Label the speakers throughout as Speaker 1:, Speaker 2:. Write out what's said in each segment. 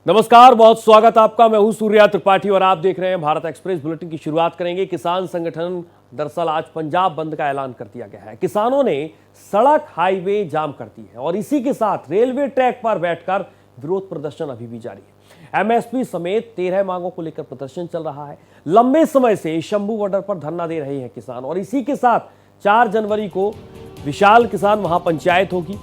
Speaker 1: नमस्कार, बहुत स्वागत आपका। मैं हूं सूर्या त्रिपाठी और आप देख रहे हैं भारत एक्सप्रेस। बुलेटिन की शुरुआत करेंगे। किसान संगठन दरअसल आज पंजाब बंद का ऐलान कर दिया गया है। किसानों ने सड़क हाईवे जाम कर दी है और इसी के साथ रेलवे ट्रैक पर बैठकर विरोध प्रदर्शन अभी भी जारी है। एमएसपी समेत 13 मांगों को लेकर प्रदर्शन चल रहा है। लंबे समय से शंभू बॉर्डर पर धरना दे रहे हैं किसान और इसी के साथ 4 जनवरी को विशाल किसान महापंचायत होगी।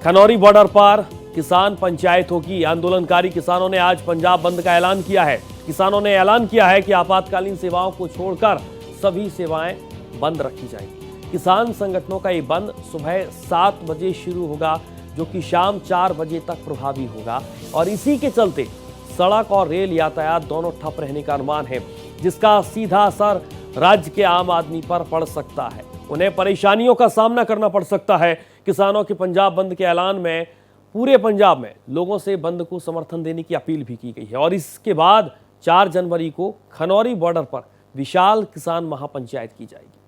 Speaker 1: खनौरी बॉर्डर पर किसान पंचायत होगी। आंदोलनकारी किसानों ने आज पंजाब बंद का ऐलान किया है। किसानों ने ऐलान किया है कि आपातकालीन सेवाओं को छोड़कर सभी सेवाएं बंद रखी जाएंगी। किसान संगठनों का ये बंद सुबह 7 बजे शुरू होगा, जो कि शाम 4 बजे तक प्रभावी होगा और इसी के चलते सड़क और रेल यातायात दोनों ठप रहने का अनुमान है, जिसका सीधा असर राज्य के आम आदमी पर पड़ सकता है। उन्हें परेशानियों का सामना करना पड़ सकता है। किसानों के पंजाब बंद के ऐलान में पूरे पंजाब में लोगों से बंद को समर्थन देने की अपील भी की गई है और इसके बाद 4 जनवरी को खनौरी बॉर्डर पर विशाल किसान महापंचायत की जाएगी।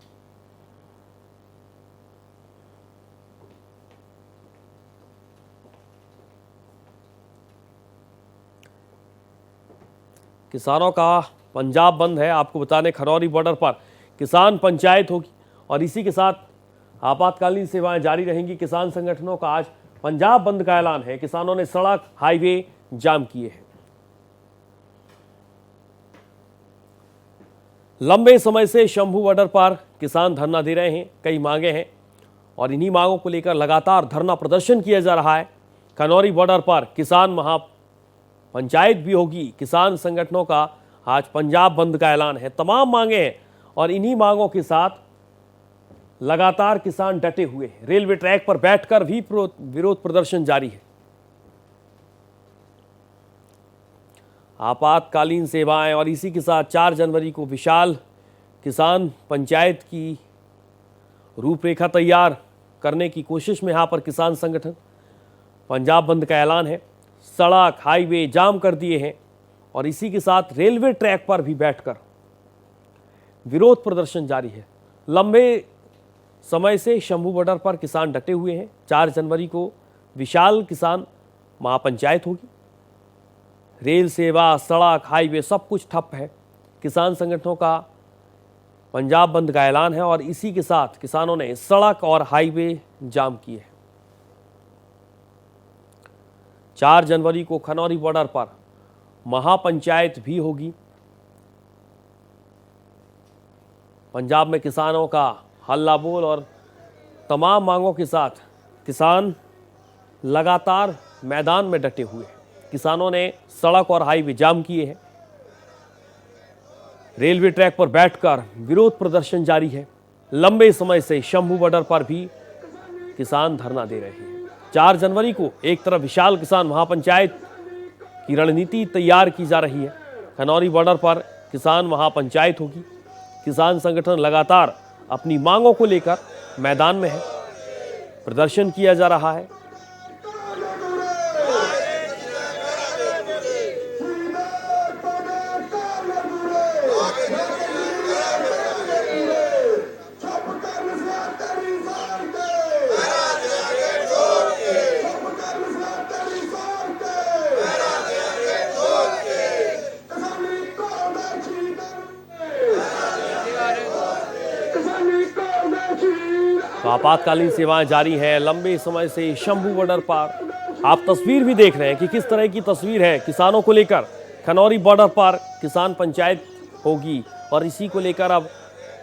Speaker 1: किसानों का पंजाब बंद है। आपको बता दें, खनौरी बॉर्डर पर किसान पंचायत होगी और इसी के साथ आपातकालीन सेवाएं जारी रहेंगी। किसान संगठनों का आज पंजाब बंद का ऐलान है। किसानों ने सड़क हाईवे जाम किए हैं। लंबे समय से शंभू बॉर्डर पर किसान धरना दे रहे हैं। कई मांगे हैं और इन्हीं मांगों को लेकर लगातार धरना प्रदर्शन किया जा रहा है। खनौरी बॉर्डर पर किसान महापंचायत भी होगी। किसान संगठनों का आज पंजाब बंद का ऐलान है। तमाम मांगे हैं और इन्हीं मांगों के साथ लगातार किसान डटे हुए हैं। रेलवे ट्रैक पर बैठकर भी विरोध प्रदर्शन जारी है। आपातकालीन सेवाएं और इसी के साथ 4 जनवरी को विशाल किसान पंचायत की रूपरेखा तैयार करने की कोशिश में यहां पर किसान संगठन पंजाब बंद का ऐलान है। सड़क हाईवे जाम कर दिए हैं और इसी के साथ रेलवे ट्रैक पर भी बैठकर विरोध प्रदर्शन जारी है। लंबे समय से शंभू बॉर्डर पर किसान डटे हुए हैं। 4 जनवरी को विशाल किसान महापंचायत होगी। रेल सेवा, सड़क, हाईवे सब कुछ ठप है। किसान संगठनों का पंजाब बंद का ऐलान है और इसी के साथ किसानों ने सड़क और हाईवे जाम किए हैं। 4 जनवरी को खनौरी बॉर्डर पर महापंचायत भी होगी। पंजाब में किसानों का हल्ला बोल और तमाम मांगों के साथ किसान लगातार मैदान में डटे हुए हैं। किसानों ने सड़क और हाईवे जाम किए हैं। रेलवे ट्रैक पर बैठकर विरोध प्रदर्शन जारी है। लंबे समय से शंभू बॉर्डर पर भी किसान धरना दे रहे हैं। 4 जनवरी को एक तरफ विशाल किसान महापंचायत की रणनीति तैयार की जा रही है। खनौरी बॉर्डर पर किसान महापंचायत होगी। किसान संगठन लगातार अपनी मांगों को लेकर मैदान में है। प्रदर्शन किया जा रहा है। तो आपातकालीन सेवाएं जारी हैं। लंबे समय से शंभू बॉर्डर पर आप तस्वीर भी देख रहे हैं कि किस तरह की तस्वीर है किसानों को लेकर। खनौरी बॉर्डर पर किसान पंचायत होगी और इसी को लेकर अब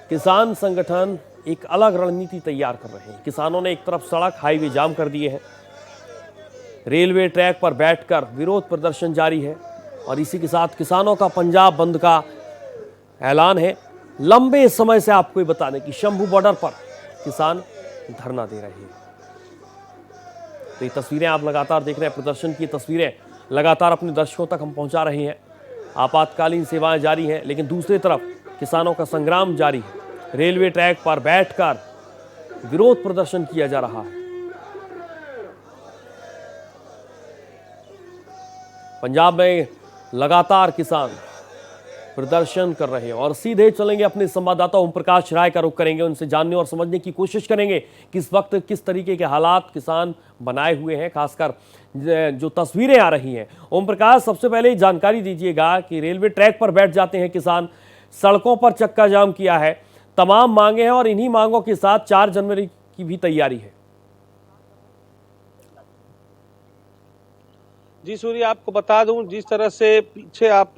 Speaker 1: किसान संगठन एक अलग रणनीति तैयार कर रहे हैं। किसानों ने एक तरफ सड़क हाईवे जाम कर दिए हैं। रेलवे ट्रैक पर बैठकर विरोध प्रदर्शन जारी है और इसी के साथ किसानों का पंजाब बंद का ऐलान है। लंबे समय से आपको ये बता दें कि शंभू बॉर्डर पर किसान धरना दे रहे हैं। तो ये तस्वीरें आप लगातार देख रहे हैं। प्रदर्शन की तस्वीरें लगातार अपने दर्शकों तक हम पहुंचा रहे हैं। आपातकालीन सेवाएं जारी हैं, लेकिन दूसरी तरफ किसानों का संग्राम जारी है। रेलवे ट्रैक पर बैठकर विरोध प्रदर्शन किया जा रहा है। पंजाब में लगातार किसान प्रदर्शन कर रहे हैं। और सीधे चलेंगे अपने संवाददाता ओम प्रकाश राय का रुख करेंगे, उनसे जानने और समझने की कोशिश करेंगे कि इस वक्त किस तरीके के हालात किसान बनाए हुए हैं, खासकर जो तस्वीरें आ रही हैं। ओम प्रकाश, सबसे पहले जानकारी दीजिएगा कि रेलवे ट्रैक पर बैठ जाते हैं किसान, सड़कों पर चक्का जाम किया है, तमाम मांगे हैं और इन्हीं मांगों के साथ 4 जनवरी की भी तैयारी है।
Speaker 2: जी सूर्य, आपको बता दूं, जिस तरह से पीछे आप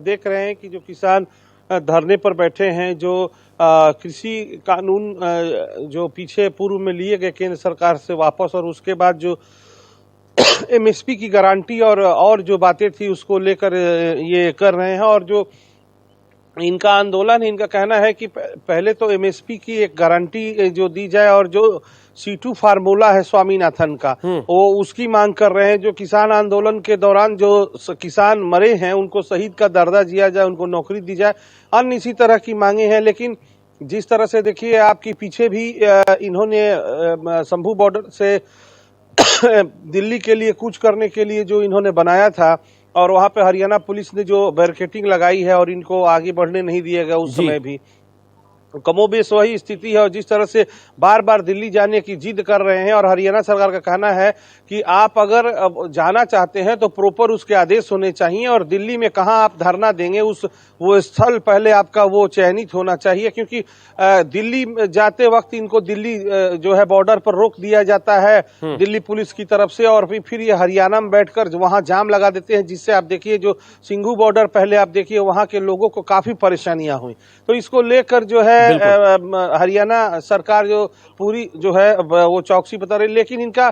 Speaker 2: देख रहे हैं कि जो किसान धरने पर बैठे हैं, जो कृषि कानून जो पीछे पूर्व में लिए गए केंद्र सरकार से वापस, और उसके बाद जो एमएसपी की गारंटी और जो बातें थी उसको लेकर ये कर रहे हैं। और जो इनका आंदोलन है, इनका कहना है कि पहले तो एमएसपी की एक गारंटी जो दी जाए, और जो C2 फार्मूला है स्वामीनाथन का, वो उसकी मांग कर रहे हैं। जो किसान आंदोलन के दौरान जो किसान मरे हैं उनको शहीद का दर्जा दिया जाए, उनको नौकरी दी जाए, अन्य इसी तरह की मांगे हैं। लेकिन जिस तरह से देखिए, आपके पीछे भी इन्होंने शंभू बॉर्डर से दिल्ली के लिए कूच करने के लिए जो इन्होंने बनाया था, और वहां पे हरियाणा पुलिस ने जो बैरिकेडिंग लगाई है और इनको आगे बढ़ने नहीं दिया गया उस समय भी, कमोबेश वही स्थिति है। और जिस तरह से बार बार दिल्ली जाने की जिद कर रहे हैं, और हरियाणा सरकार का कहना है कि आप अगर जाना चाहते हैं तो प्रॉपर उसके आदेश होने चाहिए, और दिल्ली में कहां आप धरना देंगे वो स्थल पहले आपका वो चयनित होना चाहिए। क्योंकि दिल्ली जाते वक्त इनको दिल्ली जो है बॉर्डर पर रोक दिया जाता है दिल्ली पुलिस की तरफ से, और फिर ये हरियाणा में बैठकर वहां जाम लगा देते हैं, जिससे आप देखिए जो सिंघू बॉर्डर पहले आप देखिए वहां के लोगों को काफी परेशानियां हुई। तो इसको लेकर जो है हरियाणा सरकार जो पूरी जो है वो चौकसी बता रही। लेकिन इनका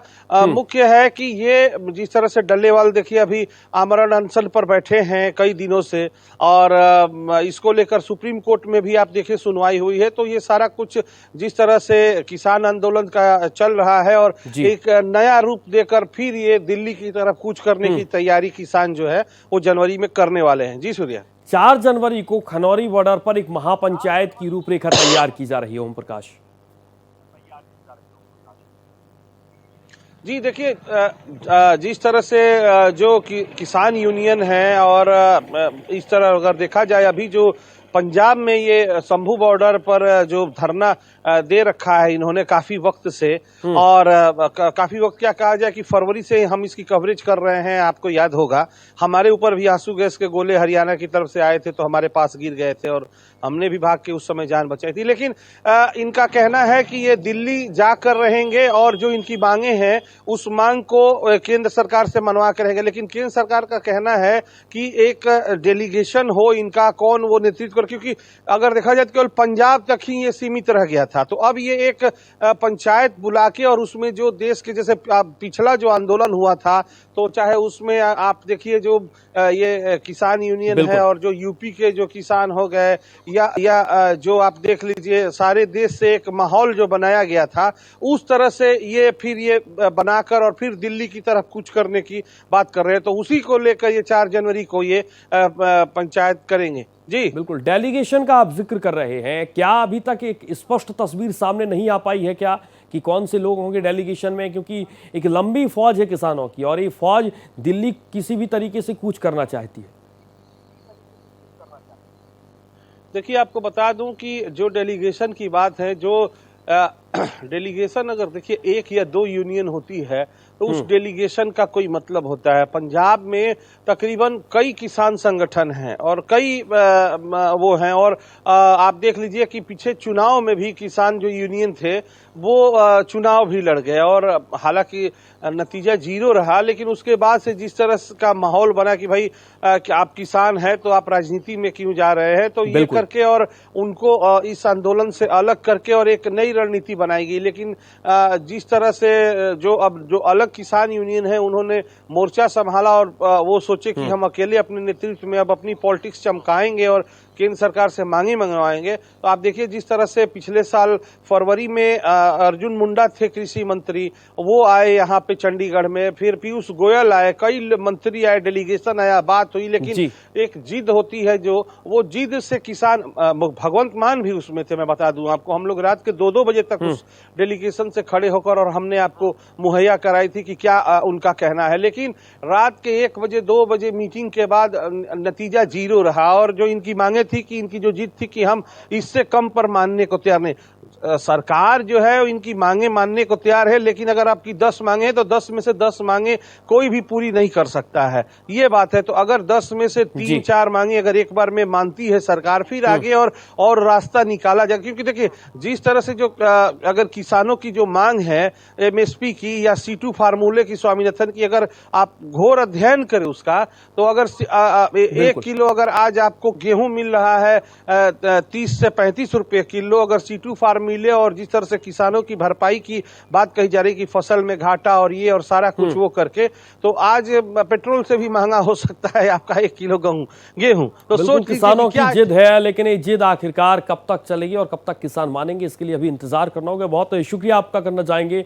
Speaker 2: मुख्य है कि ये जिस तरह से डल्लेवाल देखिए अभी आमरण अनशन पर बैठे हैं कई दिनों से, और इसको लेकर सुप्रीम कोर्ट में भी आप देखिए सुनवाई हुई है। तो ये सारा कुछ जिस तरह से किसान आंदोलन का चल रहा है, और एक नया रूप देकर फिर ये दिल्ली की तरफ कूच करने की तैयारी किसान जो है वो जनवरी में करने वाले हैं। जी सूर्या,
Speaker 1: 4 जनवरी को खनौरी बॉर्डर पर एक महापंचायत की रूपरेखा तैयार की जा रही है। ओम प्रकाश
Speaker 2: जी देखिए, जिस तरह से जो किसान यूनियन है, और इस तरह अगर देखा जाए, अभी जो पंजाब में ये शंभू बॉर्डर पर जो धरना दे रखा है इन्होंने काफी वक्त से, और काफी वक्त क्या कहा जाए कि फरवरी से हम इसकी कवरेज कर रहे हैं। आपको याद होगा हमारे ऊपर भी आंसू गैस के गोले हरियाणा की तरफ से आए थे, तो हमारे पास गिर गए थे और हमने भी भाग के उस समय जान बचाई थी। लेकिन इनका कहना है कि ये दिल्ली जाकर रहेंगे, और जो इनकी मांगे हैं उस मांग को केंद्र सरकार से मनवा कर रहेंगे। लेकिन केंद्र सरकार का कहना है कि एक डेलीगेशन हो इनका, कौन वो नेतृत्व कर, क्योंकि अगर देखा जाए तो केवल पंजाब तक ही ये सीमित रह गया था। तो अब ये एक पंचायत बुला के, और उसमें जो देश के जैसे पिछला जो आंदोलन हुआ था, तो चाहे उसमें आप देखिए जो ये किसान यूनियन है, और जो यूपी के जो किसान हो गए, या जो आप देख लीजिए सारे देश से एक माहौल जो बनाया गया था, उस तरह से ये फिर ये बनाकर और फिर दिल्ली की तरफ कुछ करने की बात कर रहे हैं। तो उसी को लेकर ये 4 जनवरी को ये पंचायत करेंगे। जी
Speaker 1: बिल्कुल, डेलीगेशन का आप जिक्र कर रहे हैं, क्या अभी तक एक स्पष्ट तस्वीर सामने नहीं आ पाई है क्या कि कौन से लोग होंगे डेलीगेशन में? क्योंकि एक लंबी फौज है किसानों की, और ये फौज दिल्ली किसी भी तरीके से कूच करना चाहती है।
Speaker 2: देखिए, आपको बता दूं कि जो डेलीगेशन की बात है, जो डेलीगेशन अगर देखिए 1 या 2 यूनियन होती है तो उस डेलीगेशन का कोई मतलब होता है। पंजाब में तकरीबन कई किसान संगठन हैं और कई वो हैं, और आप देख लीजिए कि पीछे चुनाव में भी किसान जो यूनियन थे वो चुनाव भी लड़ गए, और हालांकि नतीजा 0 रहा। लेकिन उसके बाद से जिस तरह का माहौल बना कि भाई कि आप किसान हैं तो आप राजनीति में क्यों जा रहे हैं, तो ये करके और उनको इस आंदोलन से अलग करके और एक नई रणनीति बनाई गई। लेकिन जिस तरह से जो अलग किसान यूनियन है उन्होंने मोर्चा संभाला, और वो सोचे कि हम अकेले अपने नेतृत्व में अब अपनी पॉलिटिक्स चमकाएंगे और केंद्र सरकार से मांगे मंगवाएंगे। तो आप देखिए जिस तरह से पिछले साल फरवरी में अर्जुन मुंडा थे कृषि मंत्री, वो आए यहाँ पे चंडीगढ़ में, फिर पीयूष गोयल आए, कई मंत्री आए, डेलीगेशन आया, बात हुई, लेकिन एक जिद होती है जो, वो जिद से किसान, भगवंत मान भी उसमें थे, मैं बता दूं आपको, हम लोग रात के 2-2 बजे तक उस डेलीगेशन से खड़े होकर और हमने आपको मुहैया कराई थी कि क्या उनका कहना है। लेकिन रात के 1 बजे 2 बजे मीटिंग के बाद नतीजा 0 रहा, और जो इनकी मांगे थी कि इनकी जो जिद थी कि हम इससे कम पर मानने को तैयार नहीं। सरकार जो है इनकी मांगे मानने को तैयार है, लेकिन अगर आपकी 10 मांगे हैं तो 10 में से 10 मांगे कोई भी पूरी नहीं कर सकता है, ये बात है। तो अगर 10 में से 3-4 मांगे अगर एक बार में मानती है सरकार, फिर आगे और रास्ता निकाला जाए। क्योंकि देखिए जिस तरह से जो अगर किसानों की जो मांग है एमएसपी की या C2 फार्मूले की, स्वामीनाथन की, अगर आप घोर अध्ययन करें उसका, तो अगर 1 किलो अगर आज आपको गेहूं मिल रहा है 30 से 35 रुपए किलो, अगर C2 फार्मूले और जिस तरह से किसानों की भरपाई की बात कही जा रही कि फसल में घाटा और ये और सारा कुछ वो करके, तो आज पेट्रोल से भी महंगा हो सकता है आपका 1 किलो गेहूं। तो सोच
Speaker 1: किसानों की जिद है, लेकिन ये जिद आखिरकार कब तक चलेगी और कब तक किसान मानेंगे, इसके लिए अभी इंतजार करना होगा। बहुत शुक्रिया आपका करना चाहेंगे